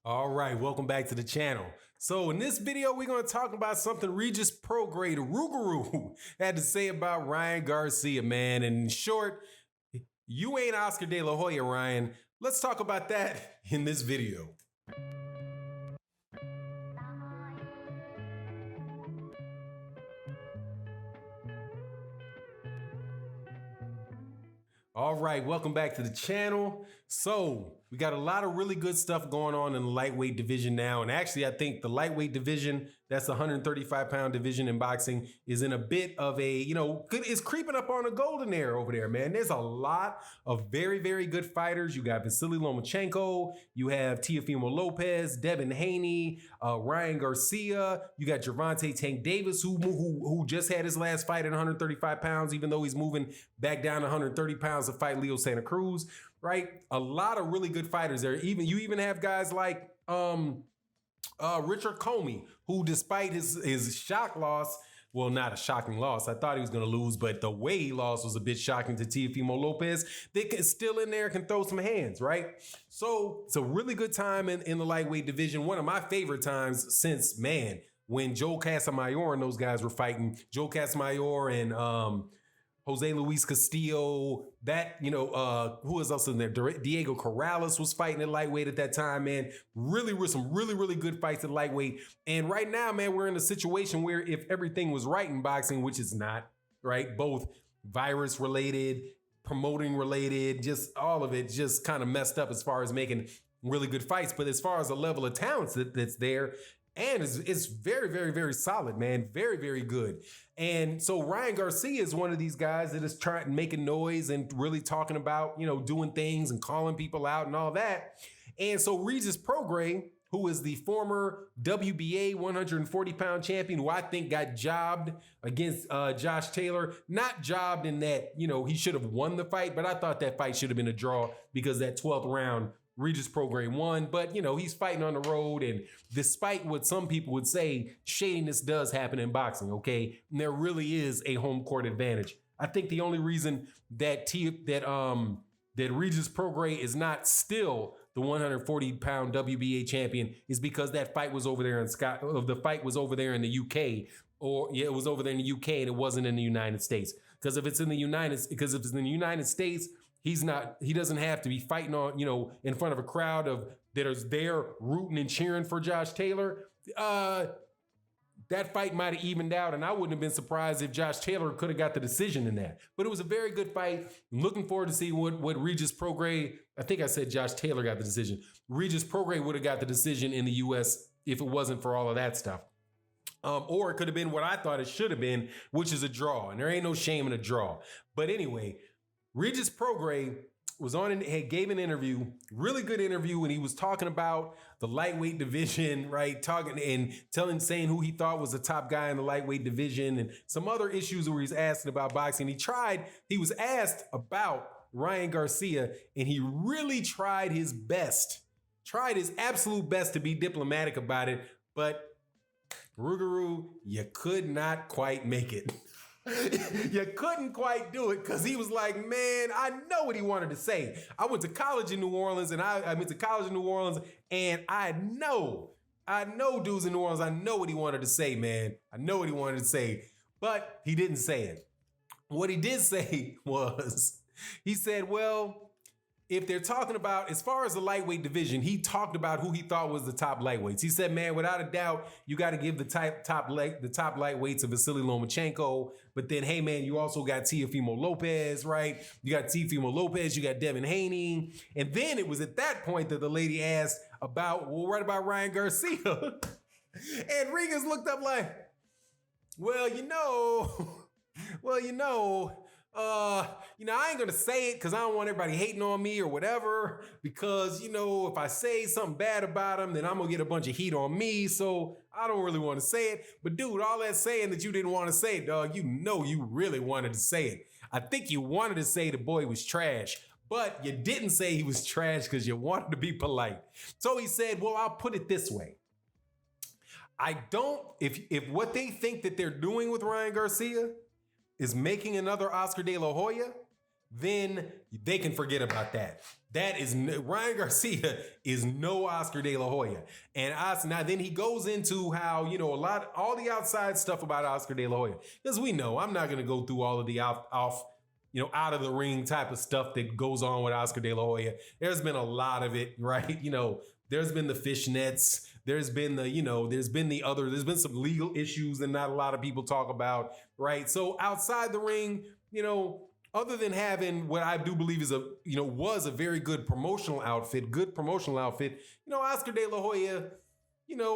All right, welcome back to the channel. So in this video, we're going to talk about something Regis Prograis, the Rougarou, had to say about Ryan Garcia, man. And in short, you ain't Oscar De La Hoya, Ryan. Let's talk about that in this video. All right, welcome back to the channel. So we got a lot of really good stuff going on in the lightweight division now. And actually, I think the lightweight division, that's the 135-pound division in boxing, is in a bit of a, it's creeping up on a golden era over there, man. There's a lot of very, very good fighters. You got Vasily Lomachenko, you have Teofimo Lopez, Devin Haney, Ryan Garcia, you got Gervonta Tank Davis, who just had his last fight at 135 pounds, even though he's moving back down to 130 pounds to fight Leo Santa Cruz, right? A lot of really good fighters there. You even have guys like Richard Comey, who despite his shock loss, well, not a shocking loss. I thought he was going to lose, but the way he lost was a bit shocking to Teofimo Lopez. They can still in there, can throw some hands, right? So it's a really good time in the lightweight division. One of my favorite times since, man, when Joe Casamayor and those guys were fighting. Joe Casamayor and Jose Luis Castillo, who was also in there? Diego Corrales was fighting at lightweight at that time, man. Really were some really, really good fights at lightweight. And right now, man, we're in a situation where if everything was right in boxing, which is not, right? Both virus related, promoting related, just all of it just kind of messed up as far as making really good fights. But as far as the level of talent that's there, and it's very, very, very solid, man. Very, very good. And so Ryan Garcia is one of these guys that is making noise and really talking about, doing things and calling people out and all that. And so Regis Prograis, who is the former WBA 140-pound champion, who I think got jobbed against Josh Taylor. Not jobbed in that, he should have won the fight, but I thought that fight should have been a draw because that 12th round, Regis Prograis won, but he's fighting on the road, and despite what some people would say, shadiness does happen in boxing, okay? And there really is a home court advantage. I think the only reason that Regis Prograis is not still the 140-pound WBA champion is because that fight was over there in the fight was over there in the UK, it was over there in the UK and it wasn't in the United States. Because if it's in the United States, he doesn't have to be fighting on, in front of a crowd that is there rooting and cheering for Josh Taylor. That fight might have evened out, and I wouldn't have been surprised if Josh Taylor could have got the decision in that. But it was a very good fight. I'm looking forward to see what Regis Prograis, I think I said Josh Taylor got the decision. Regis Prograis would have got the decision in the U.S. if it wasn't for all of that stuff. Or it could have been what I thought it should have been, which is a draw. And there ain't no shame in a draw. But anyway, Regis Prograis gave an interview, really good interview, and he was talking about the lightweight division, right? Saying who he thought was the top guy in the lightweight division and some other issues where he's asking about boxing. He was asked about Ryan Garcia, and he really tried his absolute best to be diplomatic about it, but Rougarou, you could not quite make it. You couldn't quite do it because he was like, man, I know what he wanted to say. I went to college in New Orleans, and I know dudes in New Orleans. I know what he wanted to say, man. I know what he wanted to say, but he didn't say it. What he did say was, he said, well, if they're talking about, as far as the lightweight division, he talked about who he thought was the top lightweights. He said, man, without a doubt, you got to give the top lightweights to Vasily Lomachenko. But then, hey, man, you also got Teofimo Lopez, right? You got Teofimo Lopez, you got Devin Haney. And then it was at that point that the lady asked about, well, what about Ryan Garcia? And Regis looked up like, I ain't gonna say it because I don't want everybody hating on me or whatever, because, if I say something bad about him, then I'm gonna get a bunch of heat on me, so I don't really want to say it. But dude, all that saying that you didn't want to say it, dog, you really wanted to say it. I think you wanted to say the boy was trash, but you didn't say he was trash because you wanted to be polite. So he said, well, I'll put it this way. If what they think that they're doing with Ryan Garcia is making another Oscar De La Hoya, then they can forget about that. That is Ryan Garcia is no Oscar De La Hoya, and now then he goes into how all the outside stuff about Oscar De La Hoya, because we know I'm not going to go through all of the out of the ring type of stuff that goes on with Oscar De La Hoya. There's been a lot of it, right? There's been the fishnets. There's been there's been some legal issues that not a lot of people talk about, right? So outside the ring, other than having what I do believe is was a very good promotional outfit, Oscar De La Hoya,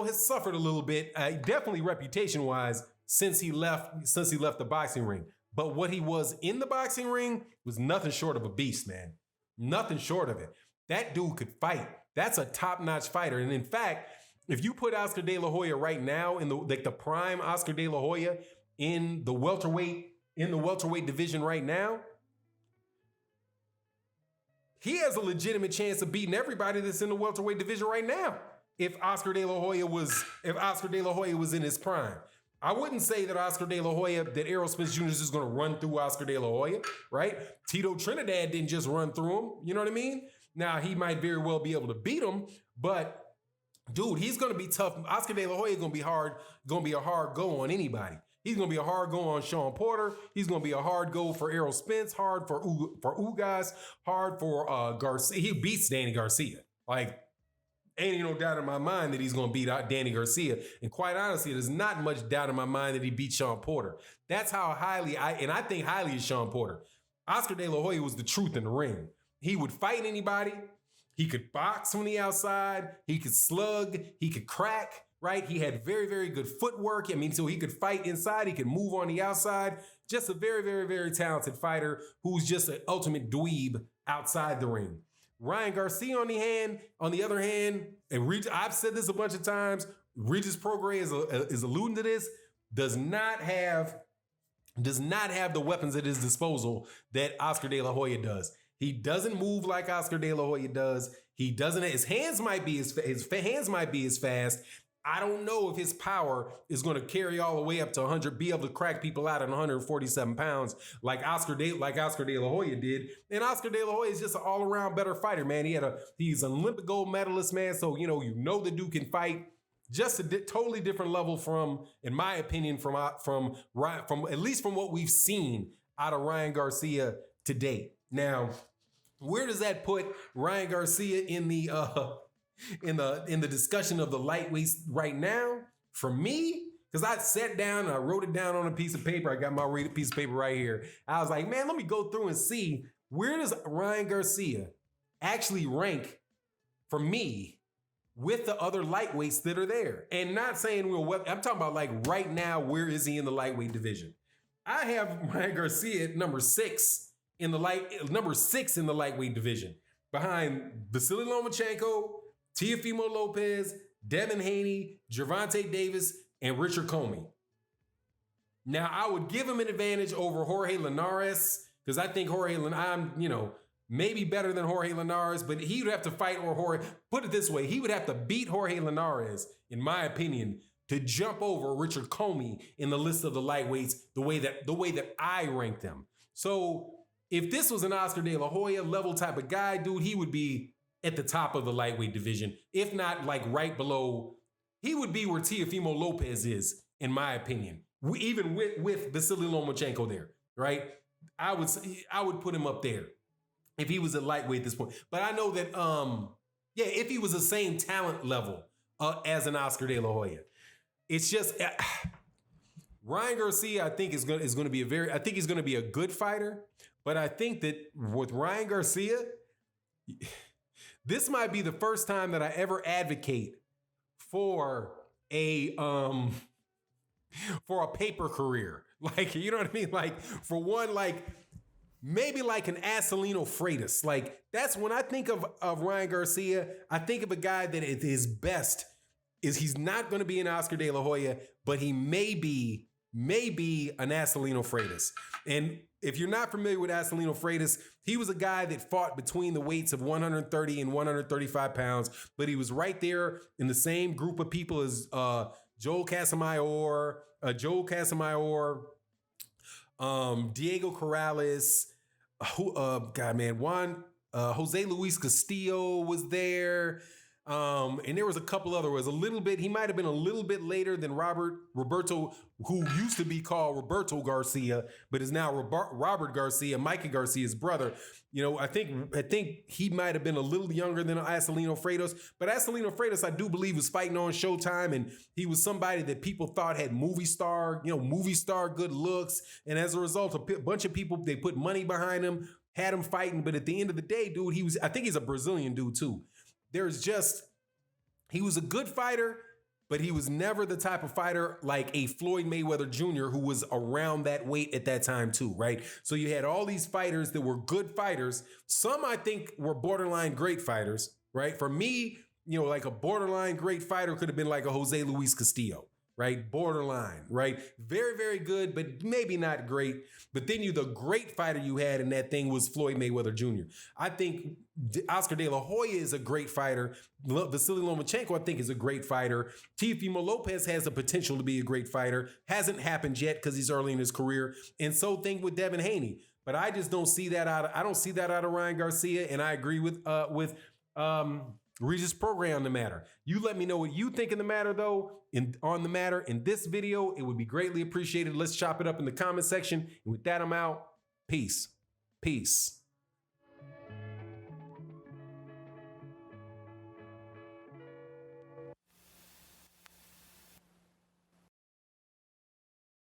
has suffered a little bit, definitely reputation-wise, since he left the boxing ring. But what he was in the boxing ring was nothing short of a beast, man. Nothing short of it. That dude could fight. That's a top-notch fighter. And in fact, if you put Oscar De La Hoya right now in the prime Oscar De La Hoya in the welterweight division right now, he has a legitimate chance of beating everybody that's in the welterweight division right now. If Oscar De La Hoya was in his prime. I wouldn't say that that Errol Spence Jr. is just going to run through Oscar De La Hoya, right? Tito Trinidad didn't just run through him. You know what I mean? Now, he might very well be able to beat him, but dude, he's going to be tough. Oscar De La Hoya is going to be a hard go on anybody. He's going to be a hard go on Sean Porter. He's going to be a hard go for Errol Spence, hard for Ugas, hard for Garcia. He beats Danny Garcia. Like, ain't no doubt in my mind that he's going to beat out Danny Garcia. And quite honestly, there's not much doubt in my mind that he beat Sean Porter. That's how highly I think highly of Sean Porter. Oscar De La Hoya was the truth in the ring. He would fight anybody. He could box from the outside. He could slug. He could crack, right? He had very, very good footwork. So he could fight inside. He could move on the outside. Just a very, very, very talented fighter who's just an ultimate dweeb outside the ring. Ryan Garcia, on the other hand, and I've said this a bunch of times, Regis Prograis is alluding to this, does not have the weapons at his disposal that Oscar De La Hoya does. He doesn't move like Oscar De La Hoya does. He doesn't. His hands might be as fast. I don't know if his power is going to carry all the way up to 100, be able to crack people out at 147 pounds like Oscar De La Hoya did. And Oscar De La Hoya is just an all-around better fighter, man. He's an Olympic gold medalist, man. So, the dude can fight just a totally different level from, in my opinion, from at least from what we've seen out of Ryan Garcia to date. Now, where does that put Ryan Garcia in the discussion of the lightweights right now? For me, because I sat down and I wrote it down on a piece of paper. I got my piece of paper right here. I was like, man, let me go through and see, where does Ryan Garcia actually rank for me with the other lightweights that are there? And not saying I'm talking about like right now, where is he in the lightweight division? I have Ryan Garcia at number 6 in the lightweight division, behind Vasily Lomachenko, Teofimo Lopez, Devin Haney, Gervonta Davis, and Richard Comey. Now, I would give him an advantage over Jorge Linares, because I think I'm maybe better than Jorge Linares, but he would have to fight put it this way, he would have to beat Jorge Linares, in my opinion, to jump over Richard Comey in the list of the lightweights the way that I rank them. So if this was an Oscar De La Hoya level type of guy, dude, he would be at the top of the lightweight division, if not like right below. He would be where Teofimo Lopez is, in my opinion, even with Vasily Lomachenko there, right? I would put him up there if he was a lightweight at this point. But I know that, if he was the same talent level as an Oscar De La Hoya, it's just Ryan Garcia. I think is going to be he's going to be a good fighter. But I think that with Ryan Garcia, this might be the first time that I ever advocate for a paper career. Like, you know what I mean? Like, for one, like maybe like an Acelino Freitas. Like, that's when I think of Ryan Garcia, I think of a guy that at his best is he's not going to be an Oscar De La Hoya, but he may be an Acelino Freitas. And if you're not familiar with Acelino Freitas, he was a guy that fought between the weights of 130 and 135 pounds, but he was right there in the same group of people as Joel Casamayor, Diego Corrales, God, man, Jose Luis Castillo was there. And there was a couple other was a little bit, he might have been a little bit later than Roberto, who used to be called Roberto Garcia, but is now Robert Garcia, Mikey Garcia's brother. You know, I think he might have been a little younger than Acelino Freitas, but Acelino Freitas, I do believe, was fighting on Showtime, and he was somebody that people thought had movie star good looks, and as a result, a bunch of people, they put money behind him, had him fighting, but at the end of the day, dude, I think he's a Brazilian dude too. He was a good fighter, but he was never the type of fighter like a Floyd Mayweather Jr. who was around that weight at that time too, right? So you had all these fighters that were good fighters. Some I think were borderline great fighters, right? For me, like a borderline great fighter could have been like a Jose Luis Castillo, right? Borderline, right? Very, very good, but maybe not great. But then the great fighter you had in that thing was Floyd Mayweather Jr. I think Oscar De La Hoya is a great fighter. Vasily Lomachenko, I think, is a great fighter. Teofimo Lopez has the potential to be a great fighter. Hasn't happened yet because he's early in his career. And so think with Devin Haney. But I just don't see that I don't see that out of Ryan Garcia. And I agree with Regis Prograis on the matter. You let me know what you think in the matter, though, on the matter in this video. It would be greatly appreciated. Let's chop it up in the comment section. And with that, I'm out. Peace. Peace.